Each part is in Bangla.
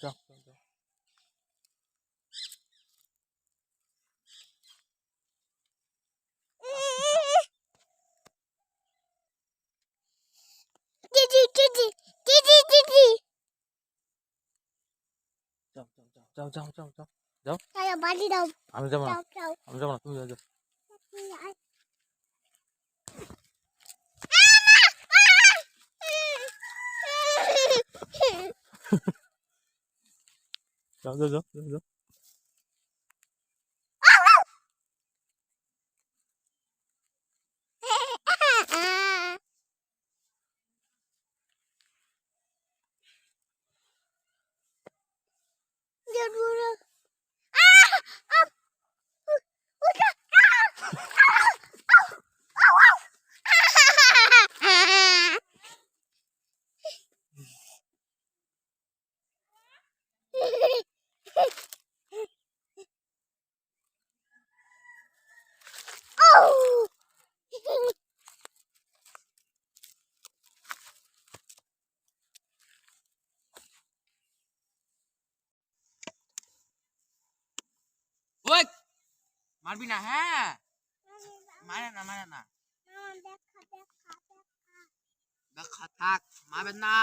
যাও যাও যাও। যাও যাও যাও যাও যাও যাও যাও। বাড়ি দাও। আমি যাবো না, যাও আমি যাবো না, তুমি যাও যাও। যাও যাও যাও যাও যাও। ওই মারবি না, হ্যাঁ মারে না মারে না, দেখা থাক, মারবেন না,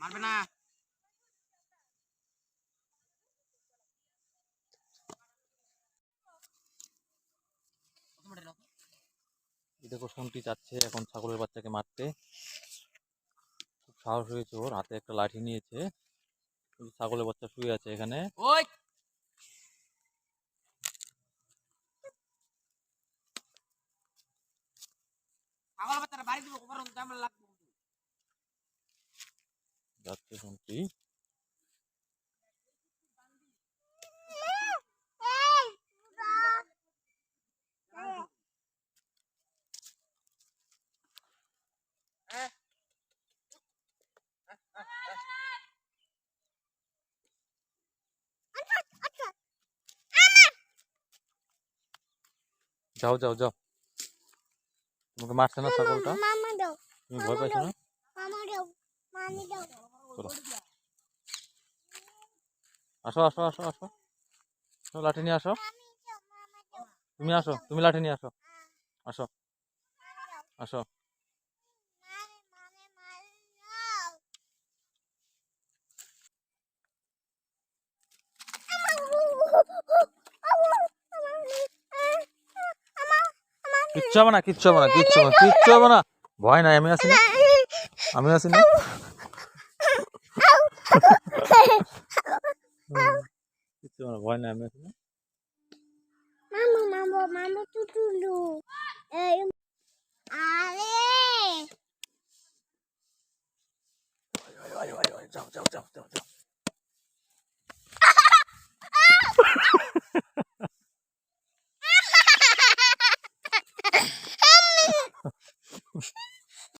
মারবে না। এই দেখো শুনটি যাচ্ছে এখন ছাগলের বাচ্চাকে মারতে। খুব সাহস হয়েছে ওর, হাতে একটা লাঠি নিয়েছে। ওই যে ছাগলের বাচ্চা শুয়ে আছে এখানে। ওই ছাগল বাচ্চারা বাড়ি দিব, খবর আমরা লাগবো। যাচ্ছে শুনটি। যাও যাও যাও। তোমাকে মারছে না ছাগলটা? মামা দাও। তুমি ভয় পাইছো না? মামা দাও। মামি দাও। চলো আসো আসো আসো আসো, লাঠি নিয়ে আসো। তুমি আসো, তুমি লাঠি নিয়ে আসো। আসো আসো। কিচ্ছু হবে না, কিচ্ছু হবে না, কিচ্ছু হবে না, কিচ্ছু হবে না। ভয় নাই, আমি আছি না, আমি আছি না। কিচ্ছু হবে না, ভয় নাই, আমি আছি না। মামা টুটুলু। এই আরে যাও যাও যাও যাও যাও।